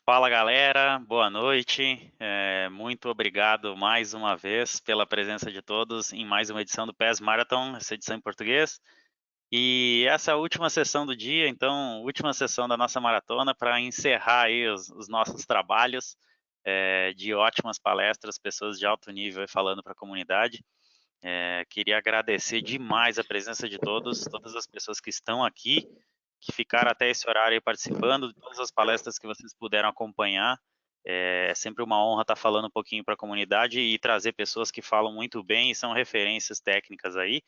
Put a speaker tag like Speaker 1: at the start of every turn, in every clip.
Speaker 1: Fala galera, boa noite. Muito obrigado mais uma vez pela presença de todos em mais uma edição do PES Marathon, essa edição em português. E essa é a última sessão do dia, então, última sessão da nossa maratona para encerrar aí os nossos trabalhos de ótimas palestras, pessoas de alto nível aí falando para a comunidade. Queria agradecer demais a presença de todos, todas as pessoas que estão aqui, que ficaram até esse horário aí participando, de todas as palestras que vocês puderam acompanhar. É sempre uma honra estar falando um pouquinho para a comunidade e trazer pessoas que falam muito bem e são referências técnicas aí.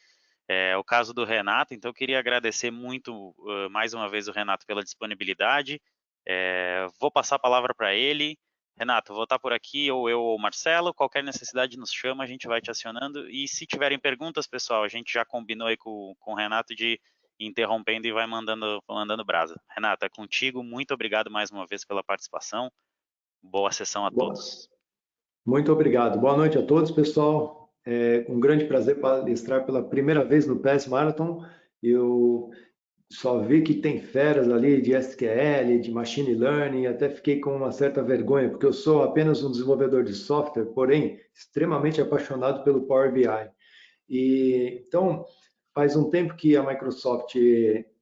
Speaker 1: É o caso do Renato, então eu queria agradecer muito mais uma vez o Renato pela disponibilidade. Vou passar a palavra para ele. Renato, vou estar por aqui, ou eu ou o Marcelo, qualquer necessidade nos chama, a gente vai te acionando. E se tiverem perguntas, pessoal, a gente já combinou aí com o Renato de ir interrompendo e vai mandando brasa. Renato, é contigo, muito obrigado mais uma vez pela participação. Boa sessão a
Speaker 2: Boa-
Speaker 1: todos.
Speaker 2: Muito obrigado. Boa noite a todos, pessoal. É um grande prazer palestrar pela primeira vez no PES Marathon. Eu só vi que tem feras ali de SQL, de Machine Learning, até fiquei com uma certa vergonha, porque eu sou apenas um desenvolvedor de software, porém extremamente apaixonado pelo Power BI. Então, faz um tempo que a Microsoft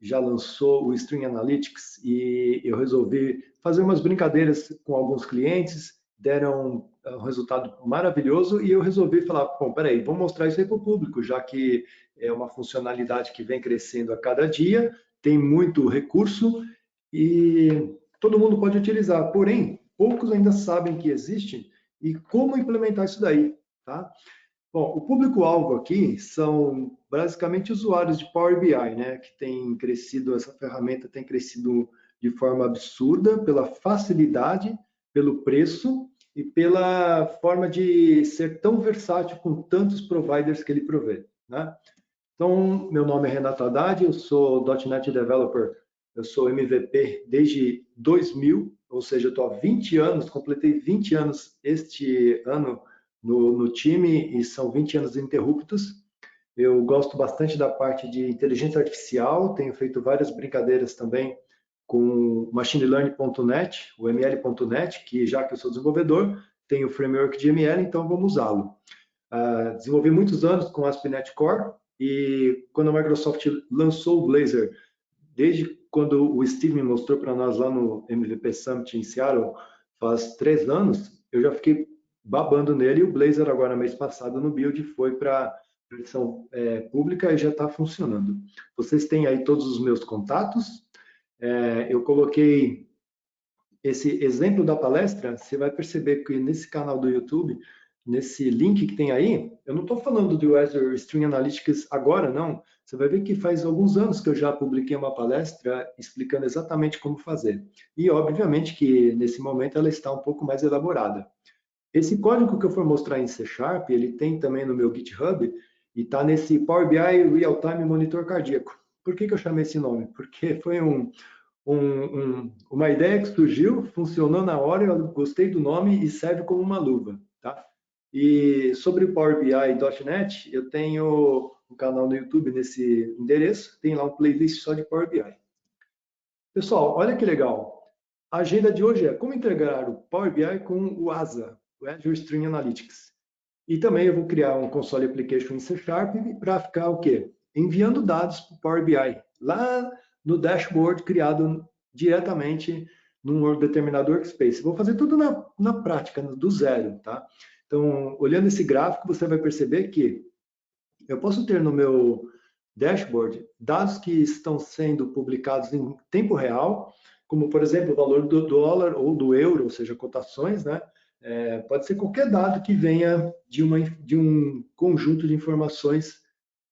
Speaker 2: já lançou o String Analytics e eu resolvi fazer umas brincadeiras com alguns clientes, deram um resultado maravilhoso e eu resolvi falar, bom, peraí, vamos mostrar isso aí para o público, já que é uma funcionalidade que vem crescendo a cada dia, tem muito recurso e todo mundo pode utilizar, porém, poucos ainda sabem que existe e como implementar isso daí, tá? Bom, o público-alvo aqui são basicamente usuários de Power BI, né, que tem crescido, essa ferramenta tem crescido de forma absurda pela facilidade, pelo preço e pela forma de ser tão versátil com tantos providers que ele provê, né? Então, meu nome é Renato Haddad, eu sou .NET Developer, eu sou MVP desde 2000, ou seja, eu estou há 20 anos, completei 20 anos este ano no time e são 20 anos ininterruptos. Eu gosto bastante da parte de inteligência artificial, tenho feito várias brincadeiras também com machinelearning.net, o ml.net, que já que eu sou desenvolvedor, tenho o framework de ML, então vamos usá-lo. Desenvolvi muitos anos com ASP.NET Core e quando a Microsoft lançou o Blazor, desde quando o Steve me mostrou para nós lá no MVP Summit em Seattle, faz 3 anos, eu já fiquei babando nele e o Blazor agora, mês passado, no build, foi para versão pública e já está funcionando. Vocês têm aí todos os meus contatos. Eu coloquei esse exemplo da palestra, você vai perceber que nesse canal do YouTube, nesse link que tem aí, eu não estou falando do Azure String Analytics agora, não. Você vai ver que faz alguns anos que eu já publiquei uma palestra explicando exatamente como fazer. E, obviamente, que nesse momento ela está um pouco mais elaborada. Esse código que eu for mostrar em C Sharp, ele tem também no meu GitHub e está nesse Power BI Real Time Monitor Cardíaco. Por que eu chamei esse nome? Porque foi uma ideia que surgiu, funcionou na hora, eu gostei do nome e serve como uma luva, tá? E sobre o Power BI e .NET, eu tenho um canal no YouTube nesse endereço, tem lá um playlist só de Power BI. Pessoal, olha que legal. A agenda de hoje é como integrar o Power BI com o ASA, o Azure String Analytics. E também eu vou criar um console application em C Sharp para ficar o quê? Enviando dados para o Power BI, lá no dashboard criado diretamente num determinado workspace. Vou fazer tudo na prática, do zero, tá? Então, olhando esse gráfico, você vai perceber que eu posso ter no meu dashboard dados que estão sendo publicados em tempo real, como, por exemplo, o valor do dólar ou do euro, ou seja, cotações, né? Pode ser qualquer dado que venha de um conjunto de informações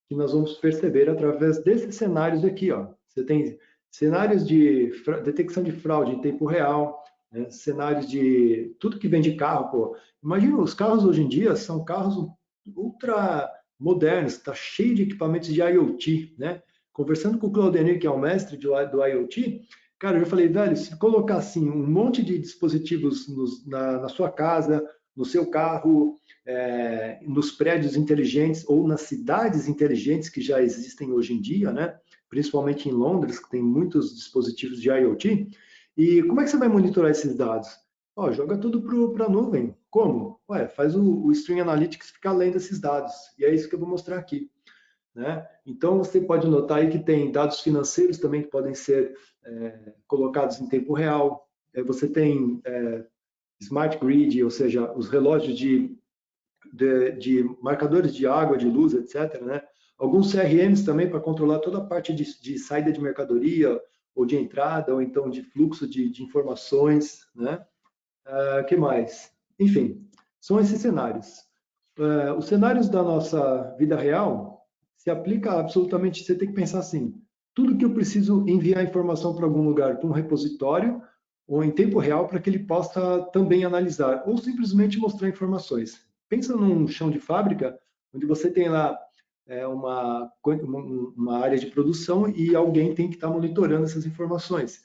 Speaker 2: que nós vamos perceber através desses cenários aqui. Ó. Você tem cenários de detecção de fraude em tempo real, né? Cenários de tudo que vem de carro. Pô. Imagina, os carros hoje em dia são carros ultra modernos, está cheio de equipamentos de IoT. Né? Conversando com o Claudenir, que é o mestre do IoT, cara, eu falei, velho, se colocar assim um monte de dispositivos na sua casa, no seu carro, nos prédios inteligentes ou nas cidades inteligentes que já existem hoje em dia, né? Principalmente em Londres, que tem muitos dispositivos de IoT, E como é que você vai monitorar esses dados? Ó, joga tudo para a nuvem. Como? Ué, faz o String Analytics ficar lendo esses dados. E é isso que eu vou mostrar aqui. Né? Então, você pode notar aí que tem dados financeiros também que podem ser colocados em tempo real. Você tem Smart Grid, ou seja, os relógios de marcadores de água, de luz, etc. Né? Alguns CRMs também para controlar toda a parte de saída de mercadoria, ou de entrada, ou então de fluxo de informações. Né? Que mais? Enfim, são esses cenários. Os cenários da nossa vida real se aplica absolutamente, você tem que pensar assim, tudo que eu preciso enviar informação para algum lugar, para um repositório, ou em tempo real, para que ele possa também analisar, ou simplesmente mostrar informações. Pensa num chão de fábrica, onde você tem lá uma área de produção e alguém tem que estar monitorando essas informações.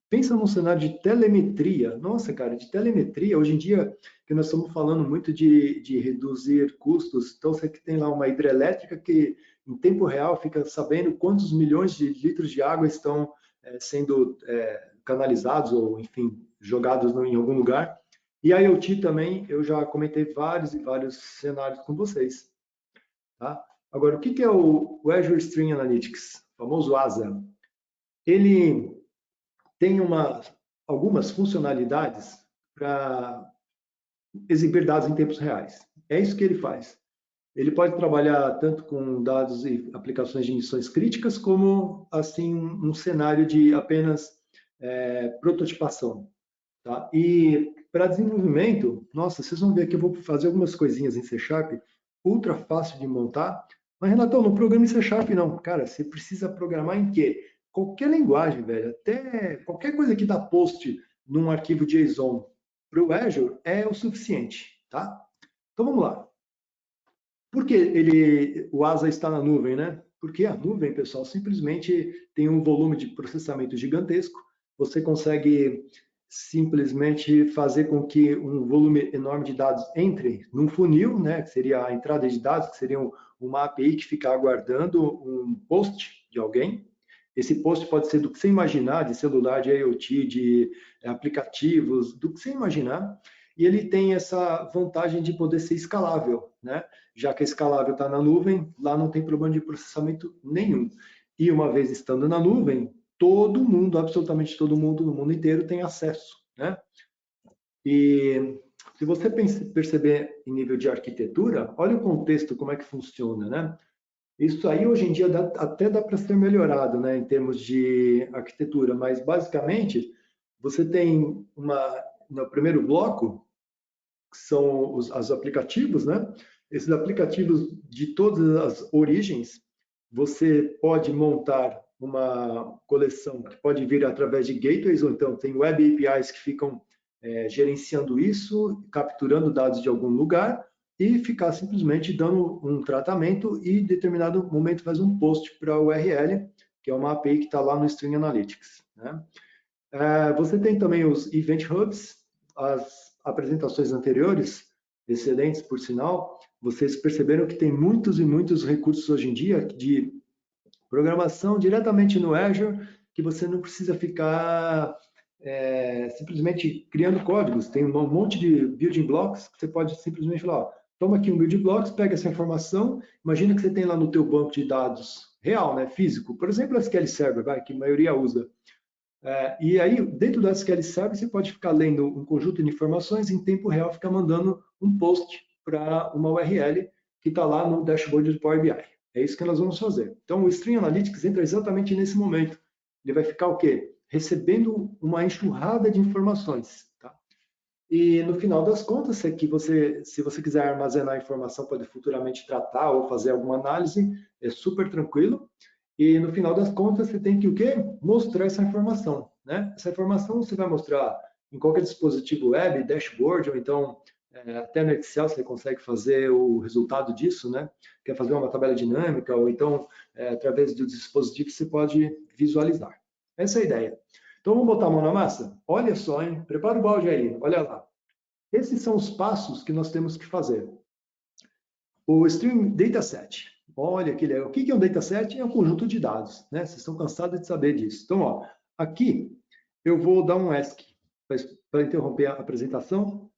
Speaker 2: Pensa num cenário de telemetria. Nossa, cara, de telemetria, hoje em dia, que nós estamos falando muito de reduzir custos, então você tem lá uma hidrelétrica que, em tempo real, fica sabendo quantos milhões de litros de água estão sendo canalizados ou, enfim, jogados em algum lugar. E a IoT também, eu já comentei vários e vários cenários com vocês. Tá? Agora, o que é o Azure String Analytics, o famoso ASA? Ele tem algumas funcionalidades para exibir dados em tempos reais. É isso que ele faz. Ele pode trabalhar tanto com dados e aplicações de missões críticas, como assim um cenário de apenas prototipação. Tá? E para desenvolvimento, nossa, vocês vão ver que eu vou fazer algumas coisinhas em C Sharp, ultra fácil de montar. Mas, Renatão, não programa em C Sharp, não. Cara, você precisa programar em quê? Qualquer linguagem, velho. Até qualquer coisa que dá post num arquivo JSON para o Azure é o suficiente, tá? Então, vamos lá. Por que o ASA está na nuvem, né? Porque a nuvem, pessoal, simplesmente tem um volume de processamento gigantesco. Você consegue simplesmente fazer com que um volume enorme de dados entre num funil, né? Que seria a entrada de dados, que seria uma API que fica aguardando um post de alguém. Esse post pode ser do que você imaginar, de celular, de IoT, de aplicativos, do que você imaginar. E ele tem essa vantagem de poder ser escalável, né? Já que a escalável está na nuvem, lá não tem problema de processamento nenhum. E uma vez estando na nuvem, todo mundo, absolutamente todo mundo no mundo inteiro tem acesso, né? E se você perceber em nível de arquitetura, olha o contexto, como é que funciona, né? Isso aí hoje em dia até dá para ser melhorado, né, em termos de arquitetura, mas basicamente você tem no primeiro bloco, que são os aplicativos, né? Esses aplicativos de todas as origens, você pode montar uma coleção que pode vir através de gateways, ou então tem web APIs que ficam gerenciando isso, capturando dados de algum lugar e ficar simplesmente dando um tratamento e, em determinado momento, faz um post para o URL, que é uma API que está lá no String Analytics. Né? Você tem também os Event Hubs, as apresentações anteriores, excelentes por sinal, vocês perceberam que tem muitos e muitos recursos hoje em dia de programação diretamente no Azure, que você não precisa ficar simplesmente criando códigos. Tem um monte de building blocks que você pode simplesmente falar, ó, toma aqui um building blocks, pega essa informação, imagina que você tem lá no teu banco de dados real, né, físico, por exemplo, SQL Server, que a maioria usa. E aí, dentro do SQL Server, você pode ficar lendo um conjunto de informações em tempo real, ficar mandando um post para uma URL que está lá no dashboard do Power BI. É isso que nós vamos fazer. Então, o String Analytics entra exatamente nesse momento. Ele vai ficar o quê? Recebendo uma enxurrada de informações. Tá? E no final das contas, se você quiser armazenar a informação, pode futuramente tratar ou fazer alguma análise, é super tranquilo. E no final das contas, você tem que o quê? Mostrar essa informação. Né? Essa informação você vai mostrar em qualquer dispositivo web, dashboard, ou então até no Excel você consegue fazer o resultado disso, né? Quer fazer uma tabela dinâmica, ou então através do dispositivo você pode visualizar. Essa é a ideia. Então vamos botar a mão na massa? Olha só, hein? Prepara o balde aí, olha lá. Esses são os passos que nós temos que fazer. O Stream Dataset. Olha que legal. O que é um dataset? É um conjunto de dados, né? Vocês estão cansados de saber disso. Então, ó, aqui eu vou dar um ESC para interromper a apresentação.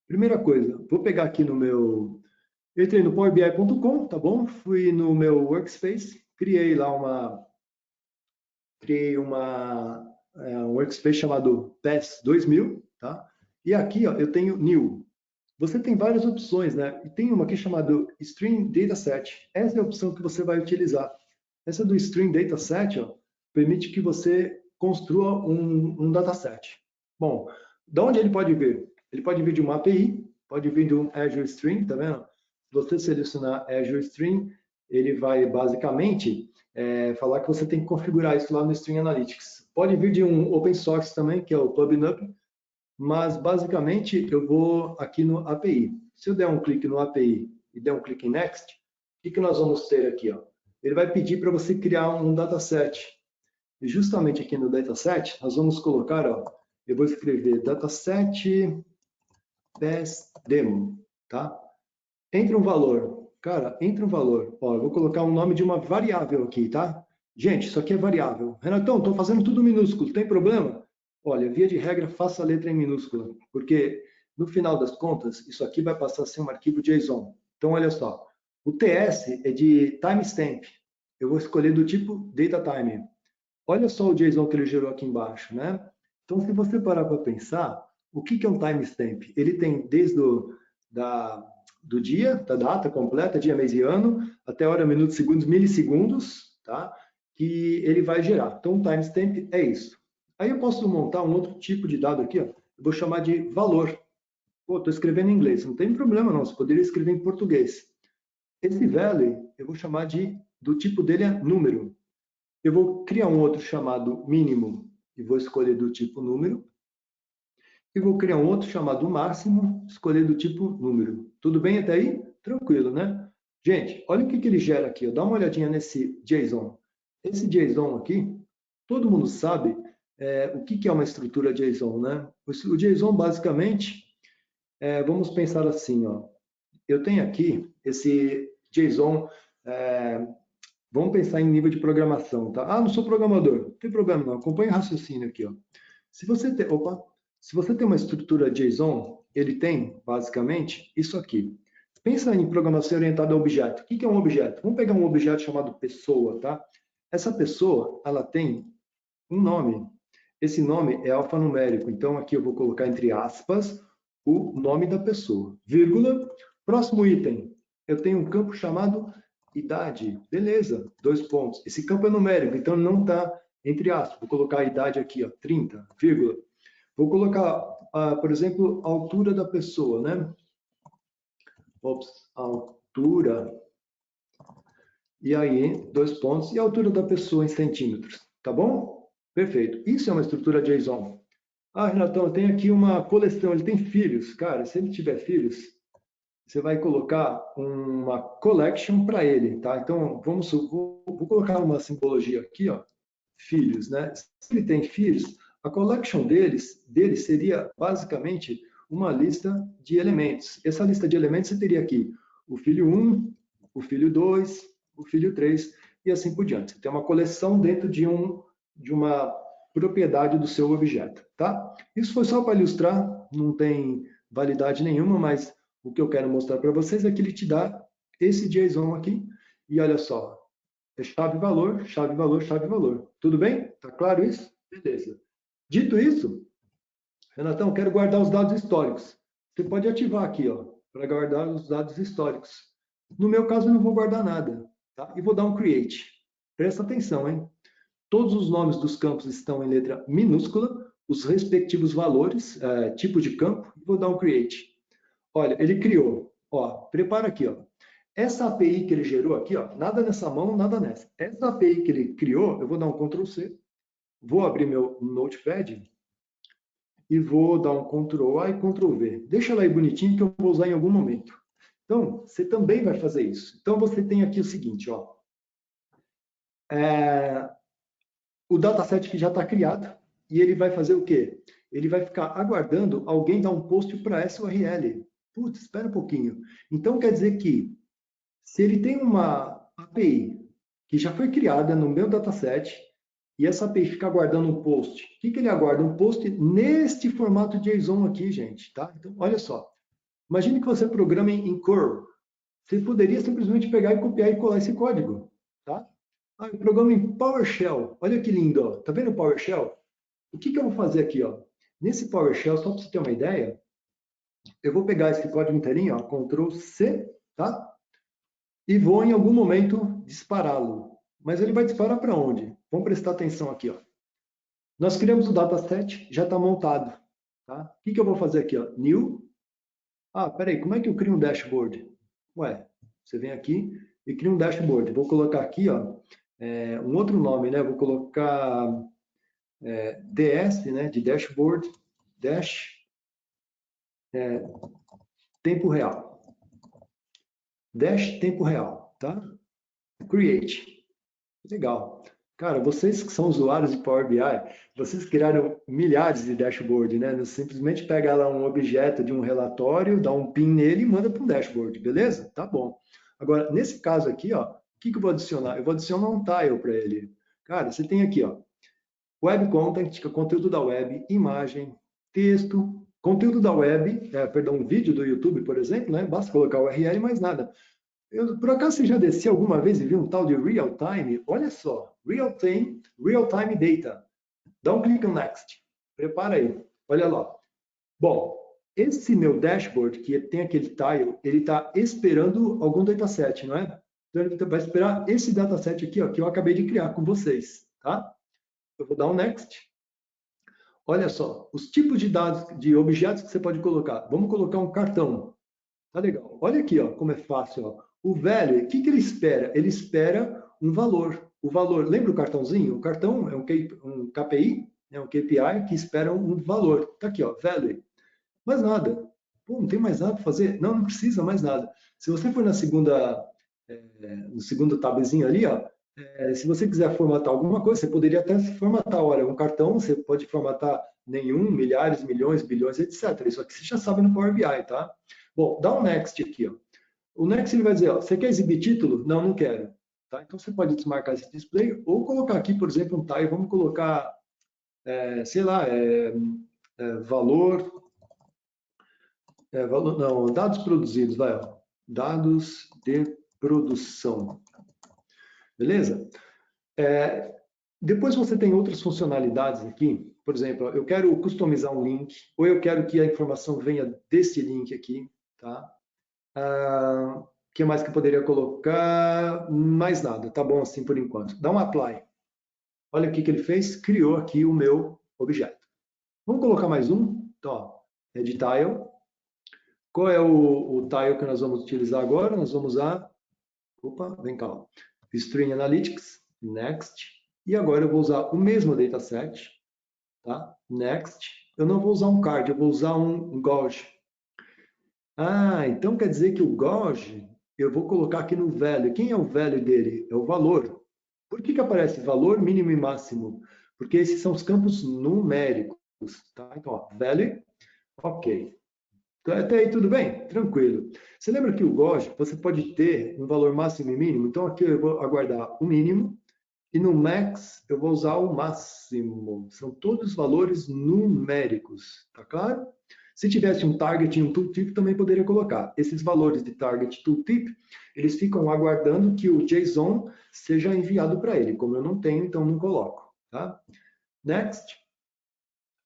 Speaker 2: Primeira coisa, vou pegar aqui no meu... Entrei no powerbi.com, tá bom? Fui no meu workspace, criei lá um workspace chamado PES 2000, tá? E aqui, ó, eu tenho New. Você tem várias opções, né? E tem uma aqui chamada Stream Dataset. Essa é a opção que você vai utilizar. Essa do Stream Dataset, ó, permite que você construa um dataset. Bom, de onde ele pode vir? Ele pode vir de uma API, pode vir de um Azure Stream, tá vendo? Se você selecionar Azure Stream, ele vai basicamente falar que você tem que configurar isso lá no Stream Analytics. Pode vir de um open source também, que é o PubNub, mas basicamente eu vou aqui no API. Se eu der um clique no API e der um clique em Next, o que nós vamos ter aqui? Ó? Ele vai pedir para você criar um dataset. E justamente aqui no dataset, nós vamos colocar, ó, eu vou escrever dataset PES demo, tá? Entra um valor. Cara, entra um valor. Ó, eu vou colocar o nome de uma variável aqui, tá? Gente, isso aqui é variável. Renatão, estou fazendo tudo minúsculo, tem problema? Olha, via de regra, faça a letra em minúscula, porque no final das contas, isso aqui vai passar a ser um arquivo JSON. Então, olha só, o TS é de timestamp. Eu vou escolher do tipo datatime. Olha só o JSON que ele gerou aqui embaixo, né? Então, se você parar para pensar, o que é um timestamp? Ele tem desde do dia, da data completa, dia, mês e ano, até hora, minutos, segundos, milissegundos, tá? Que ele vai gerar. Então, o timestamp é isso. Aí eu posso montar um outro tipo de dado aqui, ó. Eu vou chamar de valor. Pô, estou escrevendo em inglês, não tem problema não, você poderia escrever em português. Esse value, eu vou chamar do tipo dele é número. Eu vou criar um outro chamado mínimo, e vou escolher do tipo número. E vou criar um outro chamado máximo, escolher do tipo número. Tudo bem até aí? Tranquilo, né? Gente, olha o que ele gera aqui. Ó. Dá uma olhadinha nesse JSON. Esse JSON aqui, todo mundo sabe o que é uma estrutura JSON, né? O JSON, basicamente, vamos pensar assim, ó. Eu tenho aqui esse JSON, vamos pensar em nível de programação, tá? Ah, não sou programador. Não tem problema não, acompanhe o raciocínio aqui, ó. Se você tem uma estrutura JSON, ele tem, basicamente, isso aqui. Pensa em programação orientada a objeto. O que é um objeto? Vamos pegar um objeto chamado pessoa, tá? Essa pessoa, ela tem um nome. Esse nome é alfanumérico. Então, aqui eu vou colocar entre aspas o nome da pessoa. Vírgula. Próximo item. Eu tenho um campo chamado idade. Beleza, 2 pontos. Esse campo é numérico, então não está entre aspas. Vou colocar a idade aqui, ó, 30, vírgula. Vou colocar, por exemplo, a altura da pessoa, né? Ops, altura. E aí, 2 pontos. E a altura da pessoa em centímetros. Tá bom? Perfeito. Isso é uma estrutura JSON. Ah, Renatão, eu tenho aqui uma coleção. Ele tem filhos. Cara, se ele tiver filhos, você vai colocar uma collection para ele, tá? Então, vou colocar uma simbologia aqui, ó. Filhos, né? Se ele tem filhos, a collection dele seria basicamente uma lista de elementos. Essa lista de elementos você teria aqui o filho 1, o filho 2, o filho 3 e assim por diante. Você tem uma coleção dentro de uma propriedade do seu objeto, tá? Isso foi só para ilustrar, não tem validade nenhuma, mas o que eu quero mostrar para vocês é que ele te dá esse JSON aqui e olha só, é chave valor, chave valor, chave valor. Tudo bem? Tá claro isso? Beleza. Dito isso, Renatão, quero guardar os dados históricos. Você pode ativar aqui, ó, para guardar os dados históricos. No meu caso, eu não vou guardar nada, tá? E vou dar um create. Presta atenção, hein? Todos os nomes dos campos estão em letra minúscula, os respectivos valores, tipo de campo, e vou dar um create. Olha, ele criou, ó, prepara aqui, ó. Essa API que ele gerou aqui, ó, nada nessa mão, nada nessa. Essa API que ele criou, eu vou dar um Ctrl C, vou abrir meu Notepad e vou dar um Ctrl A e Ctrl V. Deixa ela aí bonitinho que eu vou usar em algum momento. Então, você também vai fazer isso. Então, você tem aqui o seguinte, ó. O dataset que já está criado e ele vai fazer o quê? Ele vai ficar aguardando alguém dar um post para essa URL. Putz, espera um pouquinho. Então, quer dizer que se ele tem uma API que já foi criada no meu dataset e essa API fica aguardando um post. O que ele aguarda? Um post neste formato JSON aqui, gente, tá? Então, olha só. Imagine que você programa em Curl. Você poderia simplesmente pegar e copiar e colar esse código, tá? Eu programo em PowerShell. Olha que lindo, ó. Tá vendo o PowerShell? O que eu vou fazer aqui, ó? Nesse PowerShell, só para você ter uma ideia, eu vou pegar esse código inteirinho, ó, Ctrl C, tá? E vou, em algum momento, dispará-lo. Mas ele vai disparar para onde? Vamos prestar atenção aqui, ó. Nós criamos o dataset, já está montado. Tá? O que eu vou fazer aqui? Ó? New. Peraí, como é que eu crio um dashboard? Ué, você vem aqui e cria um dashboard. Vou colocar aqui, ó, um outro nome, né? Vou colocar DS, né? De dashboard, dash, tempo real. Dash tempo real, tá? Create. Legal. Cara, vocês que são usuários de Power BI, vocês criaram milhares de dashboard, né? Você simplesmente pega lá um objeto de um relatório, dá um pin nele e manda para um dashboard, beleza? Tá bom. Agora, nesse caso aqui, ó, o que eu vou adicionar? Eu vou adicionar um tile para ele. Cara, você tem aqui, ó, web content, que é conteúdo da web, imagem, texto, conteúdo da web, um vídeo do YouTube, por exemplo, né? Basta colocar o URL e mais nada. Por acaso você já desceu alguma vez e viu um tal de real time? Olha só, real time data. Dá um clique no next. Prepara aí. Olha lá. Bom, esse meu dashboard que tem aquele tile, ele está esperando algum dataset, não é? Então ele vai esperar esse dataset aqui, ó, que eu acabei de criar com vocês, tá? Eu vou dar um next. Olha só, os tipos de dados, de objetos que você pode colocar. Vamos colocar um cartão. Tá legal. Olha aqui, ó, como é fácil. Ó. O value, o que ele espera? Ele espera um valor. O valor, lembra o cartãozinho? O cartão é um KPI, um KPI que espera um valor. Tá aqui, ó, value. Mais nada. Pô, não tem mais nada para fazer? Não, não precisa mais nada. Se você for na segunda, no segundo tabzinho ali, ó, se você quiser formatar alguma coisa, você poderia até formatar, olha, um cartão, você pode formatar nenhum, milhares, milhões, bilhões, etc. Isso aqui você já sabe no Power BI, tá? Bom, dá um next aqui, ó. O next ele vai dizer, ó, você quer exibir título? Não, não quero. Tá? Então você pode desmarcar esse display ou colocar aqui, por exemplo, um tile, vamos colocar, sei lá, valor, não, dados produzidos, vai, ó, dados de produção. Beleza? Depois você tem outras funcionalidades aqui, por exemplo, eu quero customizar um link, ou eu quero que a informação venha desse link aqui, tá? O que mais que eu poderia colocar? Mais nada, tá bom assim por enquanto. Dá um apply. Olha o que ele fez, criou aqui o meu objeto. Vamos colocar mais um? Então, ó, de tile. Qual é o tile que nós vamos utilizar agora? Nós vamos usar, vem cá, ó. String Analytics, next. E agora eu vou usar o mesmo dataset, tá? Next. Eu não vou usar um card, eu vou usar um gauge. Então quer dizer que o gauge eu vou colocar aqui no value. Quem é o value dele? É o valor. Por que aparece valor, mínimo e máximo? Porque esses são os campos numéricos. Tá? Então, ó, value, ok. Então, até aí tudo bem? Tranquilo. Você lembra que o gauge, você pode ter um valor máximo e mínimo? Então aqui eu vou aguardar o mínimo. E no max eu vou usar o máximo. São todos valores numéricos. Tá claro? Se tivesse um target e um tooltip, também poderia colocar. Esses valores de target e tooltip, eles ficam aguardando que o JSON seja enviado para ele. Como eu não tenho, então não coloco. Tá? Next.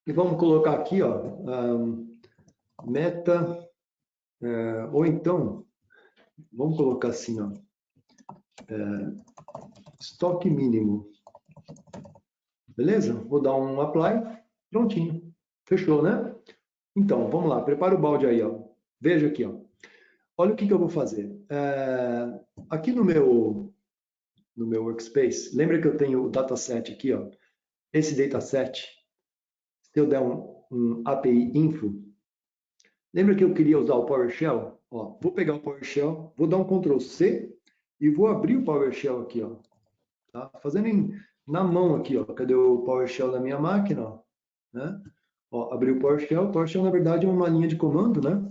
Speaker 2: E vamos colocar aqui, ó, meta, ou então, vamos colocar assim, ó, estoque mínimo. Beleza? Vou dar um apply, prontinho. Fechou, né? Então, vamos lá, prepara o balde aí, ó. Veja aqui, ó. Olha o que eu vou fazer. Aqui no meu workspace, lembra que eu tenho o dataset aqui, ó. Esse dataset, se eu der um API info, lembra que eu queria usar o PowerShell? Ó, vou pegar o PowerShell, vou dar um Ctrl C e vou abrir o PowerShell aqui, ó. Tá? Fazendo na mão aqui, ó. Cadê o PowerShell da minha máquina, ó? Né? Ó, abri o PowerShell. O PowerShell, na verdade, é uma linha de comando, né?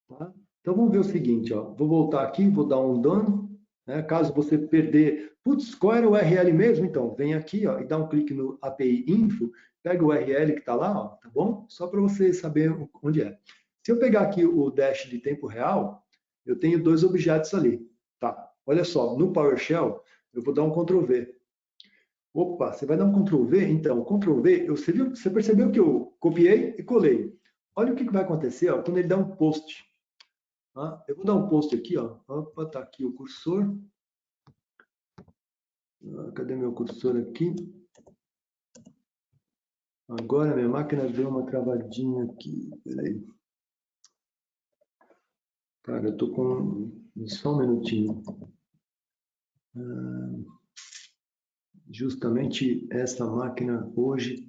Speaker 2: Tá? Então, vamos ver o seguinte, ó. Vou voltar aqui, vou dar um done. Né? Caso você perder Putz, qual era o URL mesmo? Então, vem aqui ó, e dá um clique no API Info, pega o URL que está lá, ó, tá bom? Só para você saber onde é. Se eu pegar aqui o dash de tempo real, eu tenho 2 objetos ali. Tá, olha só, no PowerShell, eu vou dar um Ctrl V. Opa, você vai dar um Ctrl V? Então, Ctrl V, você percebeu que eu copiei e colei. Olha o que vai acontecer ó, quando ele dá um post. Tá? Eu vou dar um post aqui, ó. Opa, tá aqui o cursor. Cadê meu cursor aqui? Agora minha máquina deu uma travadinha aqui. Peraí. Cara, eu tô com... Só um minutinho. Justamente essa máquina hoje...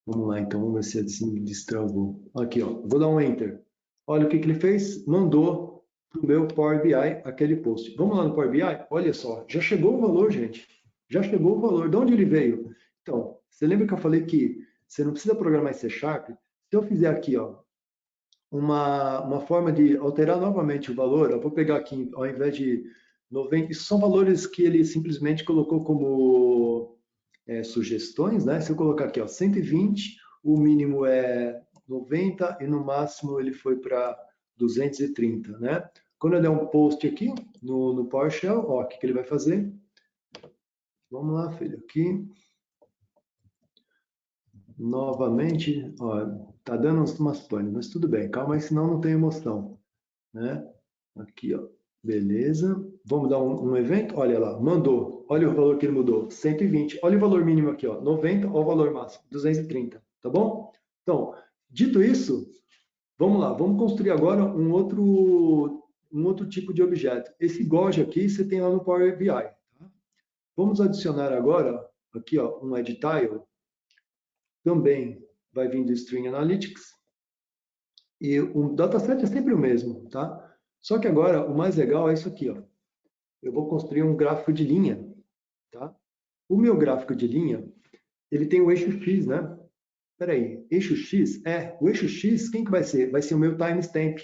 Speaker 2: Vamos lá, então. Vamos ver se assim destravou. Aqui, ó. Vou dar um Enter. Olha o que ele fez. Mandou para o meu Power BI aquele post. Vamos lá no Power BI? Olha só. Já chegou o valor, gente. Já chegou o valor. De onde ele veio? Então, você lembra que eu falei que você não precisa programar em C#? Se eu fizer aqui, ó, uma forma de alterar novamente o valor, eu vou pegar aqui, ao invés de 90, isso são valores que ele simplesmente colocou como sugestões, né? Se eu colocar aqui, ó, 120, o mínimo é 90 e no máximo ele foi para 230, né? Quando eu der um post aqui no PowerShell, ó, o que ele vai fazer? Vamos lá, filho, aqui. Novamente, ó, tá dando umas panes, mas tudo bem, calma aí, senão não tem emoção, né? Aqui, ó, beleza. Vamos dar um evento, olha lá, mandou, olha o valor que ele mudou, 120, olha o valor mínimo aqui, ó, 90, olha o valor máximo, 230, tá bom? Então, dito isso, vamos lá, vamos construir agora um outro tipo de objeto. Esse Gauge aqui você tem lá no Power BI, tá? Vamos adicionar agora, aqui, ó, um Edge Tile, também vai vir do String Analytics. E o dataset é sempre o mesmo, tá? Só que agora o mais legal é isso aqui, ó. Eu vou construir um gráfico de linha, tá? O meu gráfico de linha, ele tem o eixo X, né? Peraí, eixo X? O eixo X, quem que vai ser? Vai ser o meu timestamp.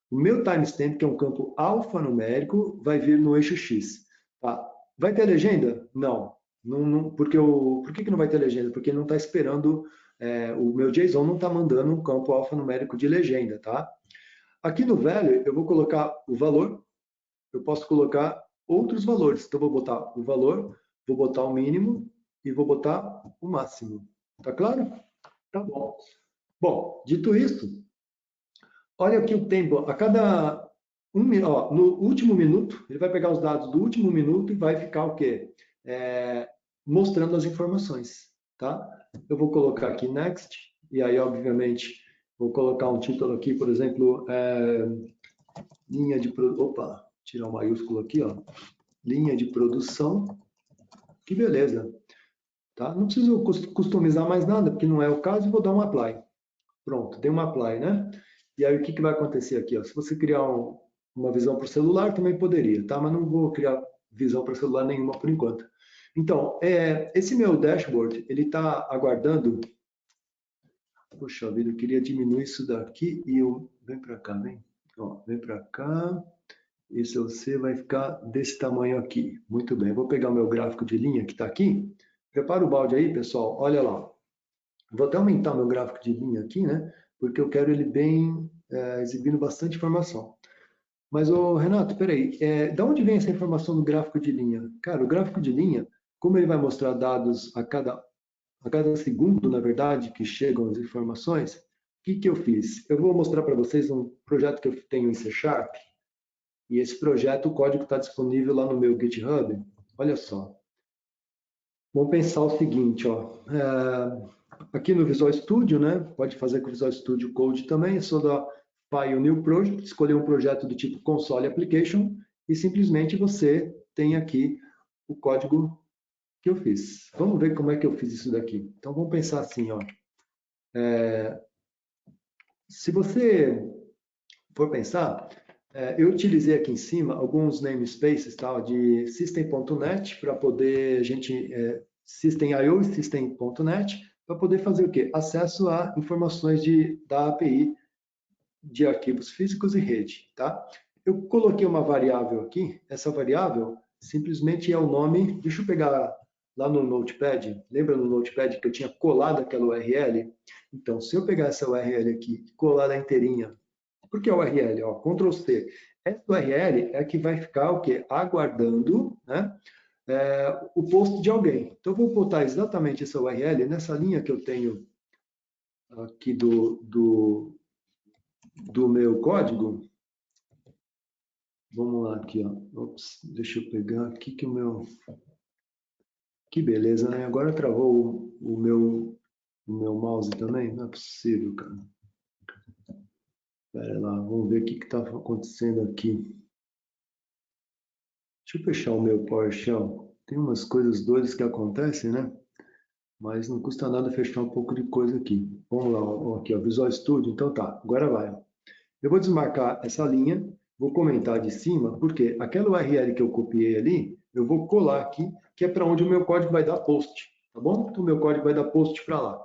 Speaker 2: O meu timestamp, que é um campo alfanumérico, vai vir no eixo X, tá? Vai ter legenda? Não. Por que não vai ter legenda? Porque ele não está esperando, o meu JSON não está mandando um campo alfanumérico de legenda, tá? Aqui no value, eu vou colocar o valor, eu posso colocar outros valores. Então, eu vou botar o valor, vou botar o mínimo e vou botar o máximo. Tá claro? Tá bom. Bom, dito isso, olha aqui o tempo. A cada no último minuto, ele vai pegar os dados do último minuto e vai ficar o quê? Mostrando as informações, tá? Eu vou colocar aqui next, e aí, obviamente, vou colocar um título aqui, por exemplo, linha de... Opa, tirar o maiúsculo aqui, ó. Linha de produção. Que beleza. Tá? Não preciso customizar mais nada, porque não é o caso, e vou dar um apply. Pronto, tem um apply, né? E aí, o que vai acontecer aqui? Ó? Se você criar uma visão para o celular, também poderia, tá? Mas não vou criar visão para celular nenhuma por enquanto. Então, esse meu dashboard, ele está aguardando... Poxa vida, eu queria diminuir isso daqui e eu... Vem para cá, vem. Ó, vem para cá. Esse você vai ficar desse tamanho aqui. Muito bem, vou pegar o meu gráfico de linha que está aqui. Prepara o balde aí, pessoal. Olha lá. Vou até aumentar meu gráfico de linha aqui, né? Porque eu quero ele bem, exibindo bastante informação. Mas, Renato, peraí. Da onde vem essa informação do gráfico de linha? Cara, o gráfico de linha, como ele vai mostrar dados a cada segundo, na verdade, que chegam as informações, o que eu fiz? Eu vou mostrar para vocês um projeto que eu tenho em C#, e esse projeto, o código está disponível lá no meu GitHub. Olha só. Vamos pensar o seguinte, ó. Aqui no Visual Studio, né? Pode fazer com o Visual Studio Code também. Eu sou da File New Project, escolher um projeto do tipo Console Application e simplesmente você tem aqui o código que eu fiz. Vamos ver como é que eu fiz isso daqui. Então, vamos pensar assim, ó. Se você for pensar, eu utilizei aqui em cima alguns namespaces tal, de system.net para poder a gente, system.io e system.net, para poder fazer o quê? Acesso a informações da API de arquivos físicos e rede, tá? Eu coloquei uma variável aqui, essa variável simplesmente é o nome. Deixa eu pegar lá no Notepad. Lembra no Notepad que eu tinha colado aquela URL? Então, se eu pegar essa URL aqui, colar ela inteirinha, por que a URL? Ó, Ctrl C. Essa URL é a que vai ficar o quê? Aguardando, né, o post de alguém. Então, eu vou botar exatamente essa URL nessa linha que eu tenho aqui do meu código. Vamos lá aqui, ó. Ops, deixa eu pegar aqui que o meu... Que beleza, né? Agora travou o meu mouse também? Não é possível, cara. Espera lá, vamos ver o que está acontecendo aqui. Deixa eu fechar o meu PowerShell. Tem umas coisas doidas que acontecem, né? Mas não custa nada fechar um pouco de coisa aqui. Vamos lá, ó, aqui, ó, Visual Studio. Então tá, agora vai. Eu vou desmarcar essa linha, vou comentar de cima, porque aquela URL que eu copiei ali, eu vou colar aqui, que é para onde o meu código vai dar post, tá bom? Então, o meu código vai dar post para lá.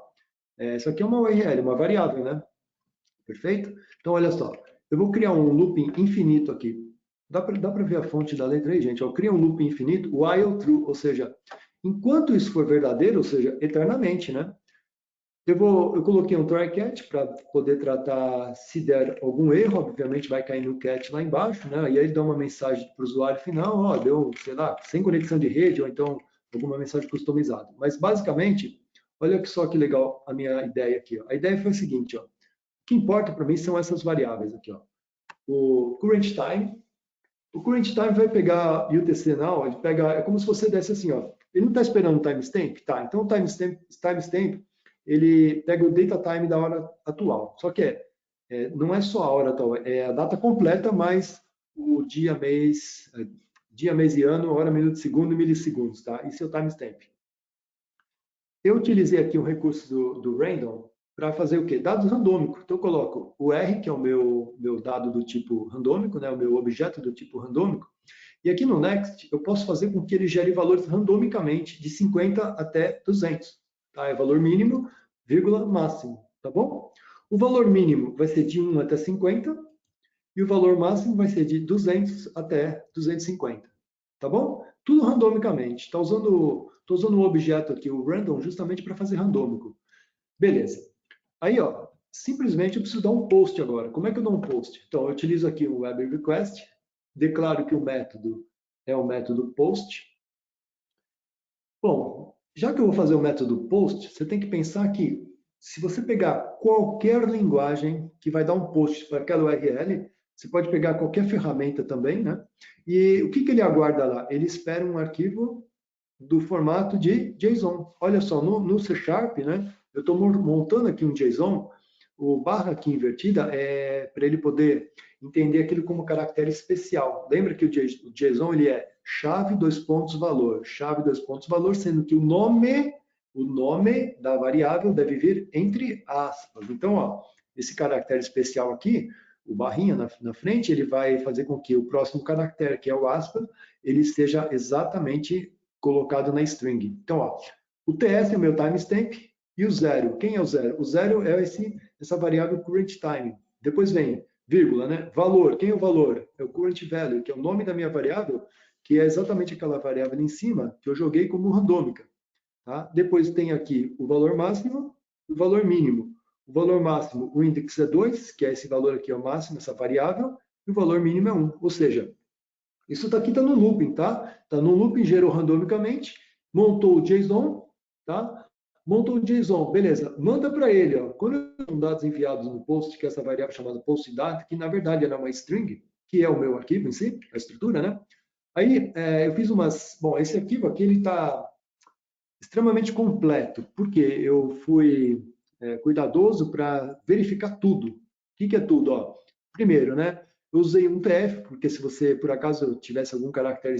Speaker 2: Isso aqui é uma URL, uma variável, né? Perfeito? Então, olha só, eu vou criar um looping infinito aqui. Dá para ver a fonte da letra aí, gente? Eu crio um looping infinito, while true, ou seja, enquanto isso for verdadeiro, ou seja, eternamente, né? Eu coloquei um try catch para poder tratar se der algum erro, obviamente vai cair no catch lá embaixo, né? E aí dá uma mensagem para o usuário final, ó, deu, sei lá, sem conexão de rede, ou então alguma mensagem customizada. Mas basicamente, olha só que legal a minha ideia aqui, ó. A ideia foi a seguinte, ó. O que importa para mim são essas variáveis aqui, ó. O current time. O current time vai pegar UTC now, ele pega, é como se você desse assim, ó. Ele não está esperando o timestamp? Tá, então o timestamp ele pega o data time da hora atual. Só que não é só a hora atual, é a data completa mais o dia, mês e ano, hora, minuto, segundo e milissegundos, tá? Isso é o timestamp. Eu utilizei aqui um recurso do Random para fazer o quê? Dados randômicos. Então eu coloco o R, que é o meu dado do tipo randômico, né? O meu objeto do tipo randômico. E aqui no Next, eu posso fazer com que ele gere valores randomicamente, de 50 até 200. Tá? É valor mínimo, vírgula, máximo. Tá bom? O valor mínimo vai ser de 1 até 50 e o valor máximo vai ser de 200 até 250. Tá bom? Tudo randomicamente. Estou usando um objeto aqui, o random, justamente para fazer randômico. Beleza. Aí, ó, simplesmente eu preciso dar um post agora. Como é que eu dou um post? Então, eu utilizo aqui o web request, declaro que o método é o método post. Bom, já que eu vou fazer o método post, você tem que pensar que se você pegar qualquer linguagem que vai dar um post para aquela URL, você pode pegar qualquer ferramenta também, né? E o que ele aguarda lá? Ele espera um arquivo do formato de JSON. Olha só, no C Sharp, né? Eu estou montando aqui um JSON, o barra aqui invertida é para ele poder entender aquilo como caractere especial. Lembra que o JSON ele é chave, dois pontos, valor. Chave, dois pontos, valor, sendo que o nome da variável deve vir entre aspas. Então, ó, esse caractere especial aqui, o barrinha na frente, ele vai fazer com que o próximo caractere, que é o aspas, ele seja exatamente colocado na string. Então, ó, o TS é o meu timestamp e o zero. Quem é o zero? O zero é essa variável current time. Depois vem vírgula, né? Valor. Quem é o valor? É o current value, que é o nome da minha variável, que é exatamente aquela variável ali em cima que eu joguei como randômica. Tá? Depois tem aqui o valor máximo e o valor mínimo. O valor máximo, o index é 2, que é esse valor aqui, é o máximo, essa variável, e o valor mínimo é 1. Ou seja, isso daqui está no looping, tá? Está no looping, gerou randomicamente, montou o JSON, tá? Montou o JSON, beleza. Manda para ele, ó. Quando são dados enviados no post, que é essa variável chamada postDate, que na verdade era uma string, que é o meu arquivo em si, a estrutura, né? Aí eu fiz umas... Bom, esse arquivo aqui, ele está extremamente completo, porque eu fui cuidadoso para verificar tudo. O que é tudo? Ó, primeiro, né? Eu usei um TF, porque se você, por acaso, tivesse algum caractere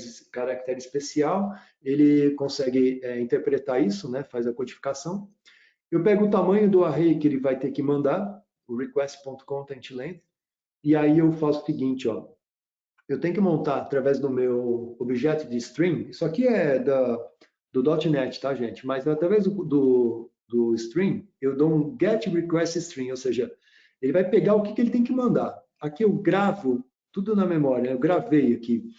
Speaker 2: especial, ele consegue interpretar isso, né? Faz a codificação. Eu pego o tamanho do array que ele vai ter que mandar, o request.content-length, e aí eu faço o seguinte, ó. Eu tenho que montar através do meu objeto de string. Isso aqui é do .NET, tá, gente? Mas através do string, eu dou um get request string, ou seja, ele vai pegar o que ele tem que mandar. Aqui eu gravo tudo na memória, eu gravei aqui